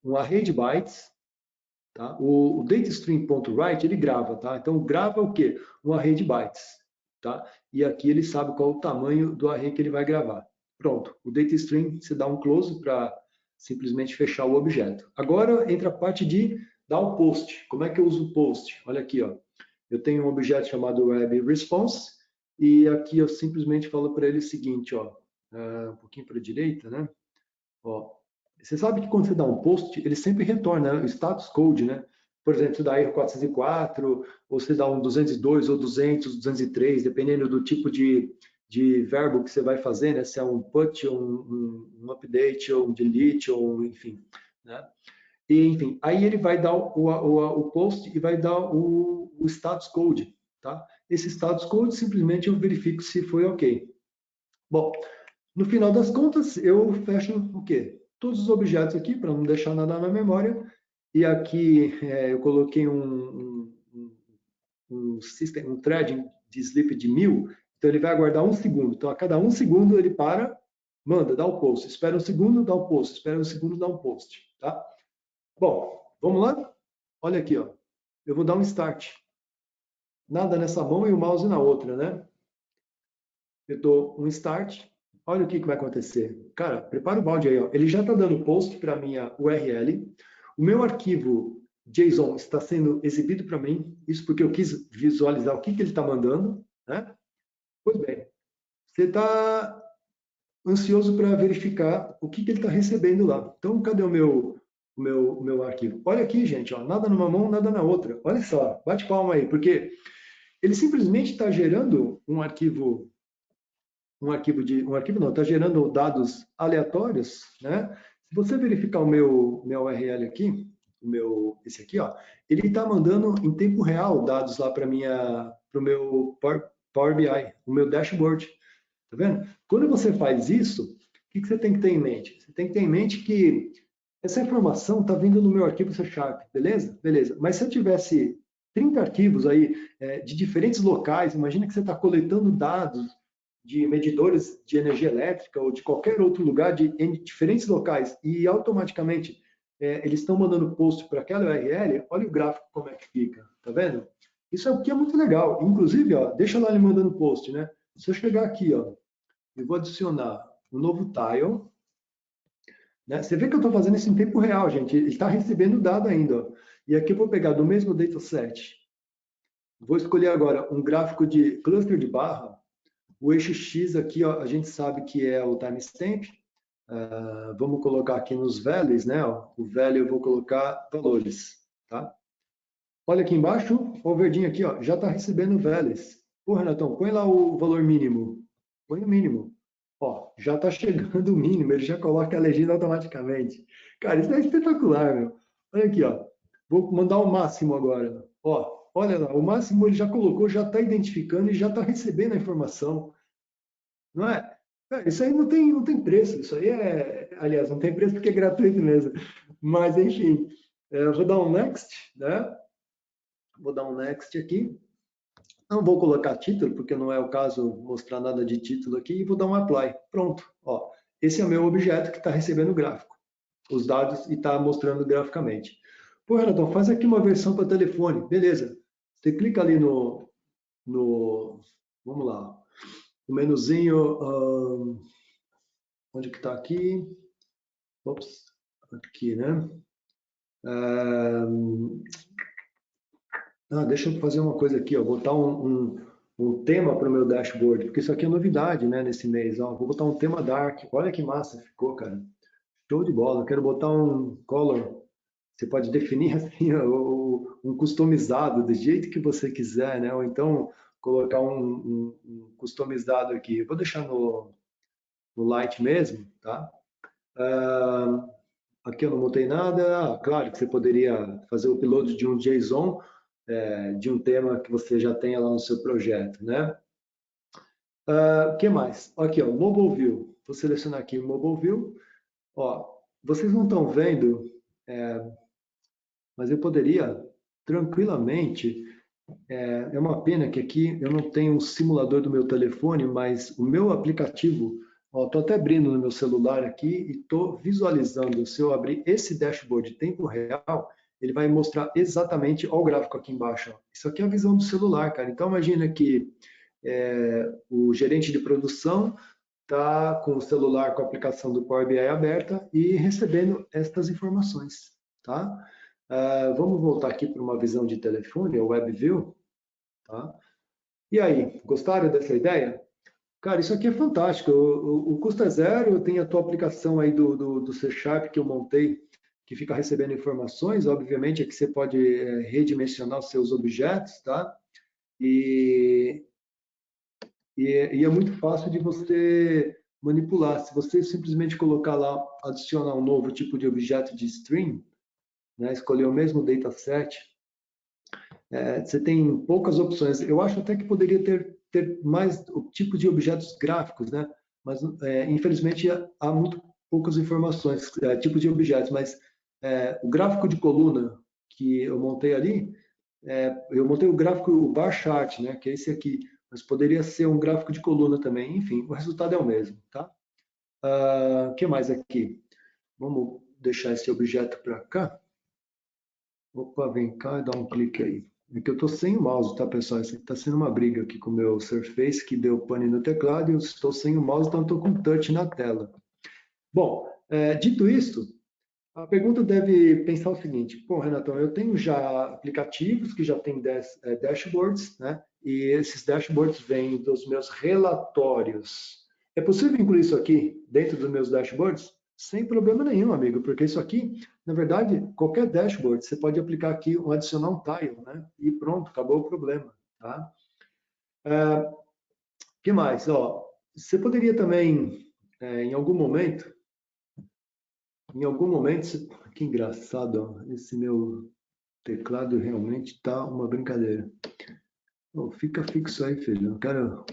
Speaker 2: um array de bytes, tá? O datastream.write, ele grava, tá? Então, grava o quê? Um array de bytes, tá? E aqui ele sabe qual o tamanho do array que ele vai gravar. Pronto, o datastream, você dá um close para simplesmente fechar o objeto. Agora entra a parte de dar o post. Como é que eu uso o post? Olha aqui, ó. Eu tenho um objeto chamado web response e aqui eu simplesmente falo para ele o seguinte, ó, um pouquinho para a direita, né? Ó, você sabe que quando você dá um post, ele sempre retorna, né, o status code, né? Por exemplo, você dá erro 404, ou você dá um 202, ou 200, 203, dependendo do tipo de verbo que você vai fazer, né? Se é um put, ou um update, ou um delete, ou enfim, né? E, enfim, aí ele vai dar o post e vai dar o status code, tá? Esse status code, simplesmente eu verifico se foi ok. Bom, no final das contas, eu fecho o quê? Todos os objetos aqui, para não deixar nada na memória. E aqui eu coloquei um thread de sleep de 1000. Então, ele vai aguardar 1 segundo. Então, a cada 1 segundo, ele para, manda, dá o post. Espera 1 segundo, dá o post. Espera 1 segundo, dá um post. Tá? Bom, vamos lá? Olha aqui, ó. Eu vou dar um start. Nada nessa mão e o mouse na outra, né? Eu dou um start. Olha o que vai acontecer. Cara, prepara o balde aí. Ó. Ele já está dando post para a minha URL. O meu arquivo JSON está sendo exibido para mim. Isso porque eu quis visualizar o que ele está mandando. Né? Pois bem, você está ansioso para verificar o que ele está recebendo lá. Então, cadê o meu arquivo? Olha aqui, gente. Ó, nada numa mão, nada na outra. Olha só, bate palma aí. Porque ele simplesmente está gerando um arquivo não, está gerando dados aleatórios, né? Se você verificar o meu URL aqui, esse aqui, ó, ele está mandando em tempo real dados lá para o meu Power BI, o meu dashboard, tá vendo? Quando você faz isso, o que você tem que ter em mente? Você tem que ter em mente que essa informação está vindo no meu arquivo C Sharp, beleza? Beleza. Mas se eu tivesse 30 arquivos aí de diferentes locais, imagina que você está coletando dados de medidores de energia elétrica ou de qualquer outro lugar em diferentes locais e automaticamente eles estão mandando post para aquela URL, olha o gráfico como é que fica, tá vendo? Isso aqui é muito legal. Inclusive, ó, deixa lá ele mandando post, né? Se eu chegar aqui, ó, eu vou adicionar um novo tile, né? Você vê que eu estou fazendo isso em tempo real, gente. Ele está recebendo dado ainda, ó. E aqui eu vou pegar do mesmo dataset, vou escolher agora um gráfico de cluster de barra. O eixo X aqui, ó, a gente sabe que é o timestamp. Vamos colocar aqui nos values, né? Ó, o value eu vou colocar valores, tá? Olha aqui embaixo, o verdinho aqui, ó, já está recebendo values. Pô, Renatão, põe lá o valor mínimo. Põe o mínimo. Ó, já está chegando o mínimo, ele já coloca a legenda automaticamente. Cara, isso é espetacular, meu. Olha aqui, ó. Vou mandar o máximo agora. Ó, olha lá, o máximo ele já colocou, já está identificando e já está recebendo a informação. Não é? Isso aí não tem preço. Isso aí aliás, não tem preço porque é gratuito mesmo. Mas, enfim, eu vou dar um next, né? Vou dar um next aqui. Não vou colocar título, porque não é o caso mostrar nada de título aqui, e vou dar um apply. Pronto. Ó, esse é o meu objeto que está recebendo o gráfico, os dados, e está mostrando graficamente. Pô, Renatão, faz aqui uma versão para telefone. Beleza. Você clica ali vamos lá, o menuzinho, onde que está aqui? Ops, aqui, né? Deixa eu fazer uma coisa aqui, ó, botar um tema para o meu dashboard, porque isso aqui é novidade, né, nesse mês. Ó, vou botar um tema dark. Olha que massa ficou, cara. Show de bola. Eu quero botar um color. Você pode definir assim, um customizado do jeito que você quiser, né? Ou então colocar um customizado aqui. Eu vou deixar no light mesmo, tá? Aqui eu não botei nada. Claro que você poderia fazer o upload de um JSON, de um tema que você já tenha lá no seu projeto, né? O que mais? Aqui, ó, Mobile View. Vou selecionar aqui o Mobile View. Ó, vocês não estão vendo, mas eu poderia tranquilamente. É uma pena que aqui eu não tenho um simulador do meu telefone, mas o meu aplicativo Estou até abrindo no meu celular aqui e estou visualizando. Se eu abrir esse dashboard em tempo real, ele vai mostrar exatamente, olha o gráfico aqui embaixo. Ó. Isso aqui é a visão do celular, cara. Então imagina que o gerente de produção está com o celular com a aplicação do Power BI aberta e recebendo estas informações, tá? Vamos voltar aqui para uma visão de telefone, o WebView, tá? E aí, gostaram dessa ideia? Cara, isso aqui é fantástico. O custo é zero, eu tenho a tua aplicação aí do C Sharp que eu montei, que fica recebendo informações. Obviamente, é que você pode redimensionar os seus objetos, tá? E é muito fácil de você manipular. Se você simplesmente colocar lá, adicionar um novo tipo de objeto de string, né, escolher o mesmo dataset, você tem poucas opções. Eu acho até que poderia ter mais tipos de objetos gráficos, né? Mas, infelizmente, há muito poucas informações, tipos de objetos. Mas o gráfico de coluna que eu montei ali, eu montei o gráfico, o bar chart, né? Que é esse aqui. Mas poderia ser um gráfico de coluna também. Enfim, o resultado é o mesmo, tá? O que mais aqui? Vamos deixar esse objeto para cá. Opa, vem cá e dá um clique aí. É que eu estou sem o mouse, tá, pessoal? Isso aqui está sendo uma briga aqui com o meu Surface, que deu pane no teclado, e eu estou sem o mouse, então estou com touch na tela. Bom, dito isso, a pergunta deve pensar o seguinte: pô, Renatão, eu tenho já aplicativos que já têm dashboards, né? E esses dashboards vêm dos meus relatórios. É possível incluir isso aqui dentro dos meus dashboards? Sem problema nenhum, amigo, porque isso aqui, na verdade, qualquer dashboard, você pode aplicar aqui um adicional tile, né? E pronto, acabou o problema, tá? Que mais? Ó, você poderia também, em algum momento, que engraçado, ó, esse meu teclado realmente tá uma brincadeira. Oh, fica fixo aí, filho. Não quero.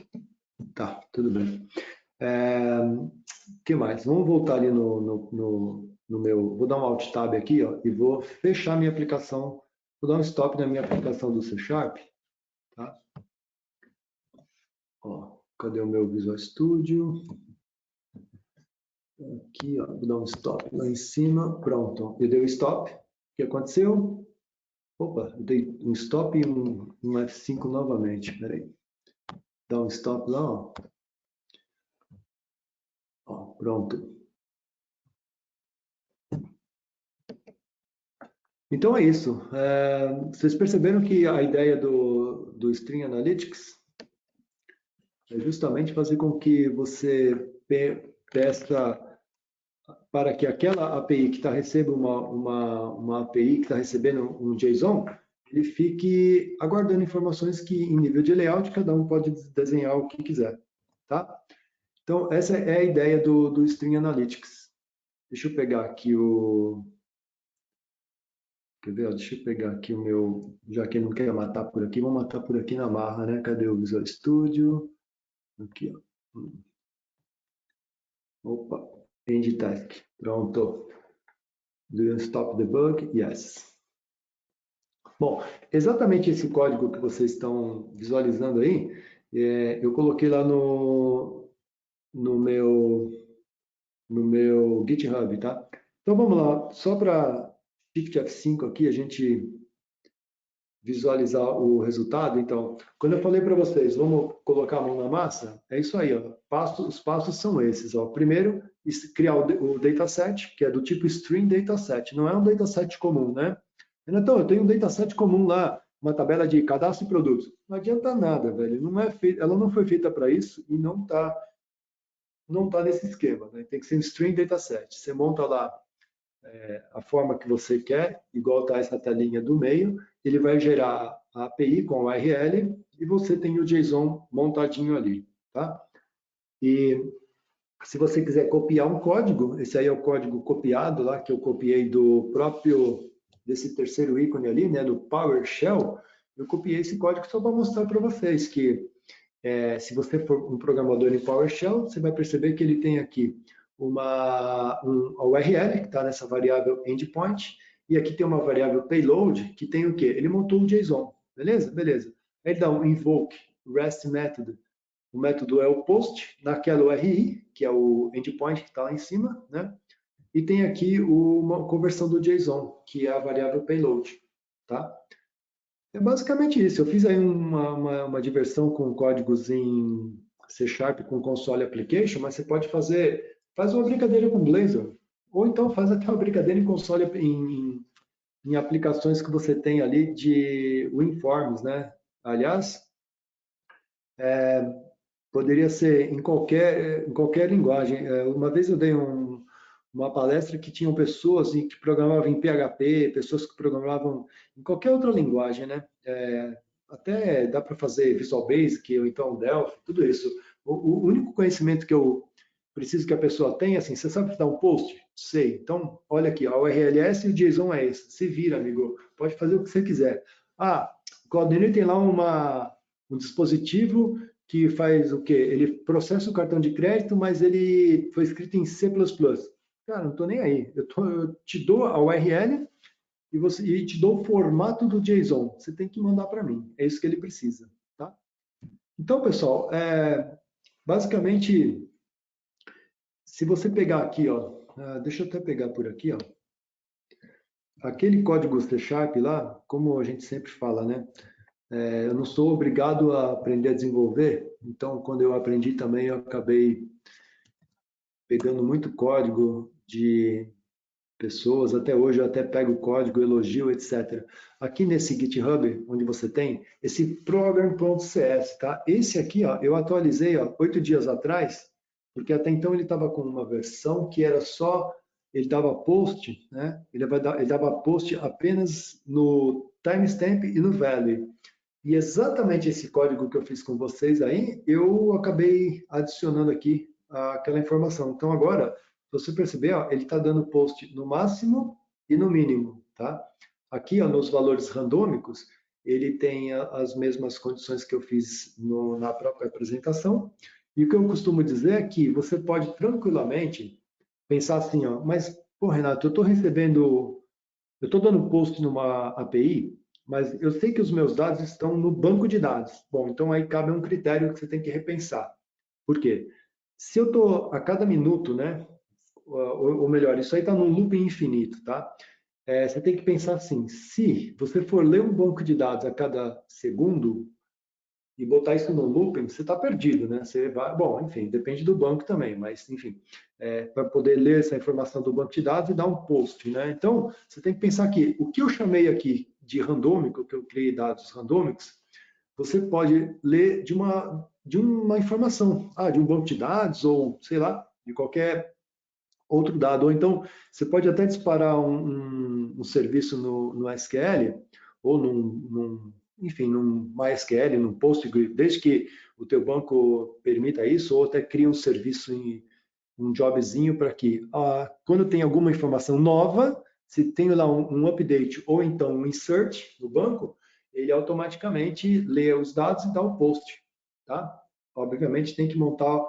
Speaker 2: Tá, tudo bem. Que mais? Vamos voltar ali no meu. Vou dar um Alt Tab aqui, ó, e vou fechar minha aplicação. Vou dar um stop na minha aplicação do C Sharp. Tá? Ó, cadê o meu Visual Studio? Aqui, ó, vou dar um stop lá em cima. Pronto. Eu dei o stop. O que aconteceu? Opa, eu dei um stop e um F5 novamente. Peraí. Dá um stop lá, ó. Ó, pronto. Então é isso. Vocês perceberam que a ideia do String Analytics é justamente fazer com que você peça para que aquela API que está recebendo uma API que está recebendo um JSON, ele fique aguardando informações que, em nível de layout, cada um pode desenhar o que quiser. Tá? Então, essa é a ideia do String Analytics. Deixa eu pegar aqui o... Quer ver? Deixa eu pegar aqui o meu... Já que ele não quer matar por aqui, vou matar por aqui na marra, né? Cadê o Visual Studio? Aqui, ó. Opa, End Task. Pronto. Do you stop the bug? Yes. Bom, exatamente esse código que vocês estão visualizando aí, eu coloquei lá no meu GitHub, tá? Então vamos lá, só para Shift F5 aqui, a gente visualizar o resultado. Então, quando eu falei para vocês, vamos colocar a mão na massa, é isso aí, ó. Os passos são esses, ó. Primeiro, criar o dataset, que é do tipo string dataset, não é um dataset comum, né? Então, eu tenho um dataset comum lá, uma tabela de cadastro e produtos. Não adianta nada, velho. Ela não foi feita para isso e não tá nesse esquema, né? Tem que ser um string dataset. Você monta lá a forma que você quer, igual está essa telinha do meio, ele vai gerar a API com o URL e você tem o JSON montadinho ali, tá? E se você quiser copiar um código, esse aí é o código copiado lá, que eu copiei desse terceiro ícone ali, né, do PowerShell, eu copiei esse código só para mostrar para vocês que se você for um programador em PowerShell, você vai perceber que ele tem aqui um URL, que está nessa variável endpoint, e aqui tem uma variável payload, que tem o quê? Ele montou um JSON, beleza? Beleza. Aí ele dá um invoke REST method o método é o post naquela URI, que é o endpoint que está lá em cima, né? E tem aqui uma conversão do JSON, que é a variável payload, tá? É basicamente isso. Eu fiz aí uma diversão com códigos em C Sharp com console application, mas você pode faz uma brincadeira com Blazor, ou então faz até uma brincadeira em console em aplicações que você tem ali de WinForms, né? Aliás, poderia ser em qualquer linguagem. Uma vez eu dei uma palestra que tinham pessoas que programavam em PHP, pessoas que programavam em qualquer outra linguagem, né? Até dá para fazer Visual Basic ou então Delphi, tudo isso. O único conhecimento que eu preciso que a pessoa tenha, assim, você sabe dar um post? Sei. Então, olha aqui, a URLS e o JSON é esse. Se vira, amigo. Pode fazer o que você quiser. O Cloudinary tem lá um dispositivo que faz o quê? Ele processa o cartão de crédito, mas ele foi escrito em C++. Cara, não estou nem aí. Eu te dou a URL e te dou o formato do JSON. Você tem que mandar para mim. É isso que ele precisa, tá? Então, pessoal, basicamente, se você pegar aqui, ó, deixa eu até pegar por aqui, ó, aquele código C Sharp lá, como a gente sempre fala, né? Eu não sou obrigado a aprender a desenvolver, então quando eu aprendi também eu acabei pegando muito código de pessoas, até hoje eu até pego código, elogio, etc. Aqui nesse GitHub, onde você tem, esse program.cs, tá? Esse aqui, ó, eu atualizei, ó, 8 dias atrás, porque até então ele estava com uma versão que era só, ele dava post, né? Ele dava post apenas no timestamp e no value. E exatamente esse código que eu fiz com vocês aí, eu acabei adicionando aqui aquela informação. Então agora, se você perceber, ó, ele está dando post no máximo e no mínimo, tá? Aqui, ó, nos valores randômicos, ele tem as mesmas condições que eu fiz na própria apresentação. E o que eu costumo dizer é que você pode tranquilamente pensar assim, ó, mas, pô, Renato, eu estou dando post numa API, mas eu sei que os meus dados estão no banco de dados. Bom, então aí cabe um critério que você tem que repensar. Por quê? Se eu estou a cada minuto, né? Ou melhor, isso aí está num looping infinito, tá? Você tem que pensar assim: se você for ler um banco de dados a cada segundo, e botar isso no looping, você está perdido, né? Você vai, bom, enfim, depende do banco também, mas enfim, para poder ler essa informação do banco de dados e dar um post, né? Então, você tem que pensar que o que eu chamei aqui de randômico, que eu criei dados randômicos, você pode ler de uma informação, de um banco de dados ou, sei lá, de qualquer outro dado. Ou então, você pode até disparar um serviço no SQL ou enfim, num MySQL, num PostgreSQL, desde que o teu banco permita isso, ou até cria um serviço em um jobzinho para que, quando tem alguma informação nova, se tem lá um update ou então um insert no banco, ele automaticamente lê os dados e dá o post, tá? Obviamente tem que montar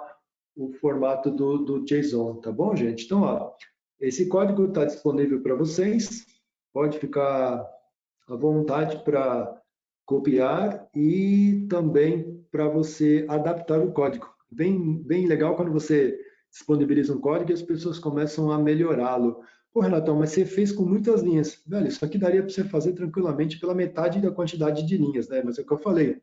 Speaker 2: o formato do JSON, tá bom, gente? Então, esse código está disponível para vocês, pode ficar à vontade para copiar e também para você adaptar o código. Bem legal quando você disponibiliza um código e as pessoas começam a melhorá-lo. Pô, Renatão, mas você fez com muitas linhas. Velho, isso aqui daria para você fazer tranquilamente pela metade da quantidade de linhas, né? Mas é o que eu falei.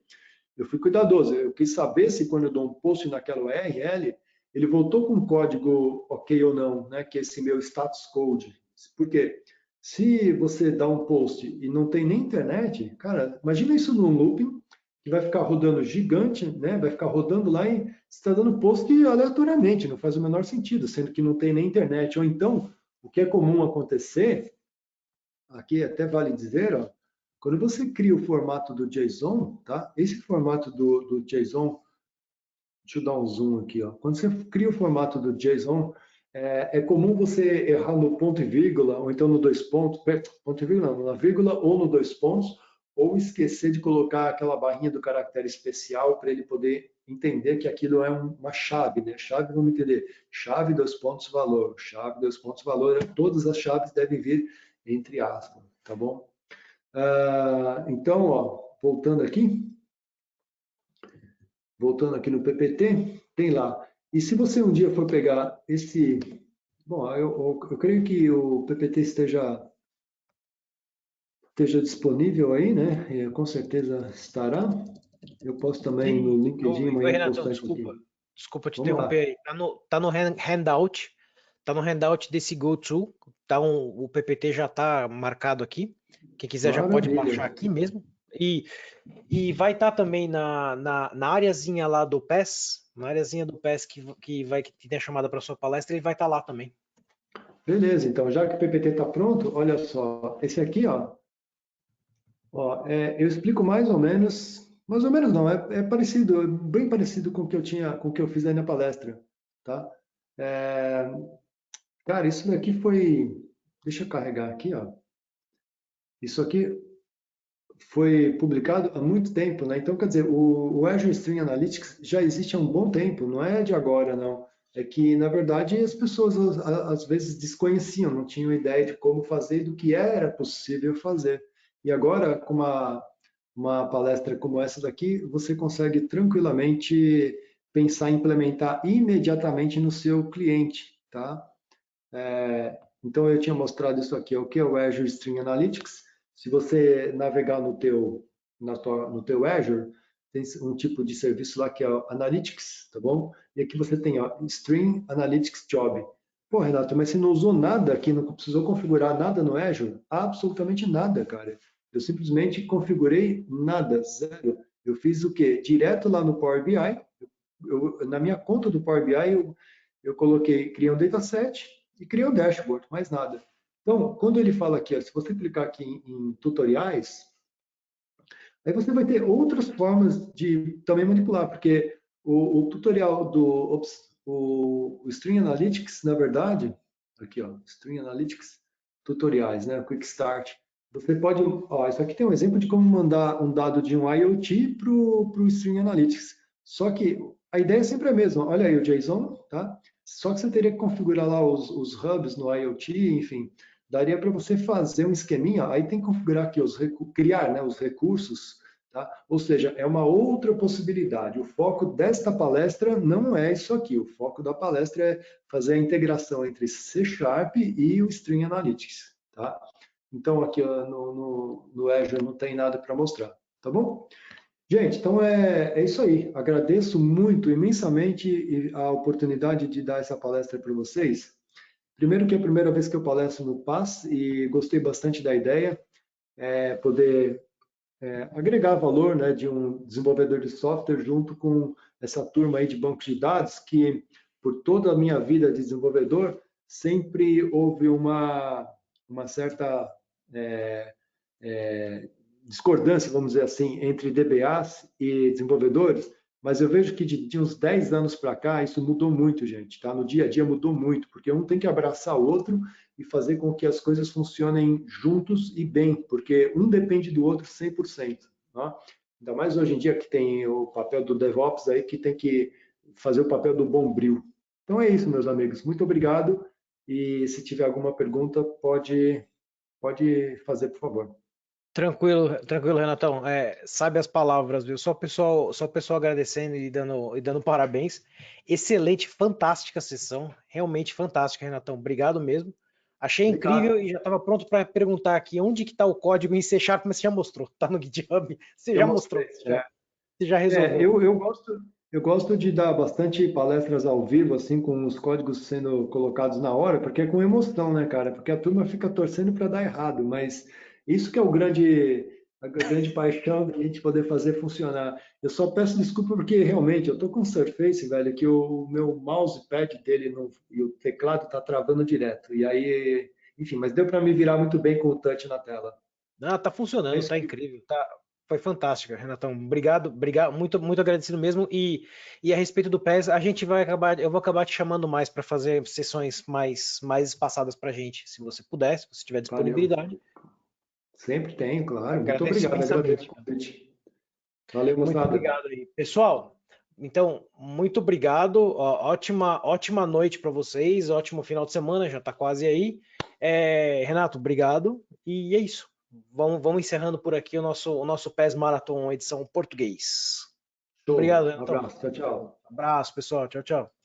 Speaker 2: Eu fui cuidadoso. Eu quis saber se quando eu dou um post naquela URL, ele voltou com código ok ou não, né? Que é esse meu status code. Por quê? Se você dá um post e não tem nem internet, cara, imagina isso num looping que vai ficar rodando gigante, né? Vai ficar rodando lá e está dando post aleatoriamente, não faz o menor sentido, sendo que não tem nem internet. Ou então, o que é comum acontecer, aqui até vale dizer, ó, quando você cria o formato do JSON, tá? Esse formato do JSON, deixa eu dar um zoom aqui, ó. Quando você cria o formato do JSON, é comum você errar no ponto e vírgula, ou então no dois pontos, ponto e vírgula não, na vírgula ou no dois pontos, ou esquecer de colocar aquela barrinha do caractere especial para ele poder entender que aquilo é uma chave, né? Chave, vamos entender, chave, dois pontos, valor, chave, dois pontos, valor, todas as chaves devem vir entre aspas, tá bom? Então, ó, voltando aqui, voltando aqui no PPT, tem lá. E se você um dia for pegar esse... Bom, eu creio que o PPT esteja disponível aí, né? Com certeza estará. Eu posso também no
Speaker 3: Sim.
Speaker 2: LinkedIn
Speaker 3: Oi,
Speaker 2: amanhã
Speaker 3: Renatão,
Speaker 2: postar isso aqui.
Speaker 3: desculpa te
Speaker 2: Vamos
Speaker 3: interromper
Speaker 2: lá.
Speaker 3: aí. Tá no handout, tá no handout desse go-to, o PPT já tá marcado aqui. Quem quiser já pode baixar
Speaker 2: Maravilha.
Speaker 3: aqui mesmo. E vai estar também na areazinha lá do PES, na areazinha do PES que tem a chamada para sua palestra, ele vai estar lá também.
Speaker 2: Beleza, então já que o PPT está pronto, olha só, esse aqui, eu explico mais ou menos não, é parecido, é bem parecido com o que eu tinha, com o que eu fiz aí na palestra, tá? É, cara, isso daqui foi, deixa eu carregar aqui, ó. Isso aqui foi publicado há muito tempo, né? Então, quer dizer, o Azure String Analytics já existe há um bom tempo, não é de agora, não. É que, na verdade, as pessoas às vezes desconheciam, não tinham ideia de como fazer e do que era possível fazer. E agora, com uma palestra como essa daqui, você consegue tranquilamente pensar em implementar imediatamente no seu cliente, tá? Então, eu tinha mostrado isso aqui, o que é o Azure String Analytics. Se você navegar no teu Azure, tem um tipo de serviço lá que é o Analytics, tá bom? E aqui você tem String Analytics Job. Pô, Renato, mas você não usou nada aqui, não precisou configurar nada no Azure? Absolutamente nada, cara. Eu simplesmente configurei nada, zero. Eu fiz o quê? Direto lá no Power BI. Na minha conta do Power BI, eu coloquei, criei um dataset e criei um dashboard, mais nada. Então, quando ele fala aqui, se você clicar aqui em tutoriais, aí você vai ter outras formas de também manipular, porque o tutorial o String Analytics, na verdade, aqui ó, String Analytics, tutoriais, né, Quick Start, você pode, ó, isso aqui tem um exemplo de como mandar um dado de um IoT para o String Analytics. Só que a ideia é sempre a mesma. Olha aí o JSON, tá? Só que você teria que configurar lá os hubs no IoT, enfim, daria para você fazer um esqueminha, aí tem que configurar aqui, criar, né, os recursos, tá? Ou seja, é uma outra possibilidade. O foco desta palestra não é isso aqui, o foco da palestra é fazer a integração entre C Sharp e o String Analytics, tá? Então, aqui no Azure não tem nada para mostrar, tá bom? Gente, então é isso aí. Agradeço muito, imensamente, a oportunidade de dar essa palestra para vocês. Primeiro que é a primeira vez que eu palestro no PAS e gostei bastante da ideia, poder agregar valor, né, de um desenvolvedor de software junto com essa turma aí de bancos de dados que, por toda a minha vida de desenvolvedor, sempre houve uma certa discordância, vamos dizer assim, entre DBAs e desenvolvedores, mas eu vejo que de uns 10 anos para cá isso mudou muito, gente, tá? No dia a dia mudou muito, porque um tem que abraçar o outro e fazer com que as coisas funcionem juntos e bem, porque um depende do outro 100%, tá? Ainda mais hoje em dia que tem o papel do DevOps aí, que tem que fazer o papel do bombril. Então é isso, meus amigos. Muito obrigado. E se tiver alguma pergunta, pode fazer, por favor.
Speaker 3: Tranquilo, Renatão. Sabe as palavras, viu? Só o pessoal agradecendo e dando parabéns. Excelente, fantástica sessão. Realmente fantástica, Renatão. Obrigado mesmo. Achei incrível
Speaker 2: Obrigado.
Speaker 3: e já estava pronto para perguntar aqui onde que está o código em C Sharp, mas você já mostrou. Está no GitHub. Você
Speaker 2: Eu
Speaker 3: já mostrou.
Speaker 2: mostrei.
Speaker 3: Você já resolveu.
Speaker 2: Eu gosto de dar bastante palestras ao vivo, assim, com os códigos sendo colocados na hora, porque é com emoção, né, cara? Porque a turma fica torcendo para dar errado, mas isso que é a grande paixão da gente poder fazer funcionar. Eu só peço desculpa porque realmente eu tô com um Surface, velho, que o meu mousepad dele e o teclado tá travando direto. E aí, enfim, mas deu para me virar muito bem com o touch na tela.
Speaker 3: Ah, tá funcionando,
Speaker 2: Mas
Speaker 3: tá incrível, foi fantástica, Renatão. Obrigado, muito agradecido mesmo. E a respeito do PES, eu vou acabar te chamando mais para fazer sessões mais espaçadas para gente, se você puder, se você tiver
Speaker 2: valeu.
Speaker 3: disponibilidade.
Speaker 2: Sempre tem, claro. Muito
Speaker 3: Agradeço
Speaker 2: obrigado, agradeço o
Speaker 3: imensamente.
Speaker 2: convite. Valeu,
Speaker 3: Muito
Speaker 2: moçada.
Speaker 3: obrigado aí, pessoal. Então, muito obrigado. Ótima noite para vocês, ótimo final de semana, já está quase aí. Renato, obrigado. E é isso. Vamos encerrando por aqui o nosso PES Marathon edição português. Obrigado,
Speaker 2: Um
Speaker 3: Renatão.
Speaker 2: abraço. Tchau, tchau.
Speaker 3: Abraço, pessoal. Tchau, tchau.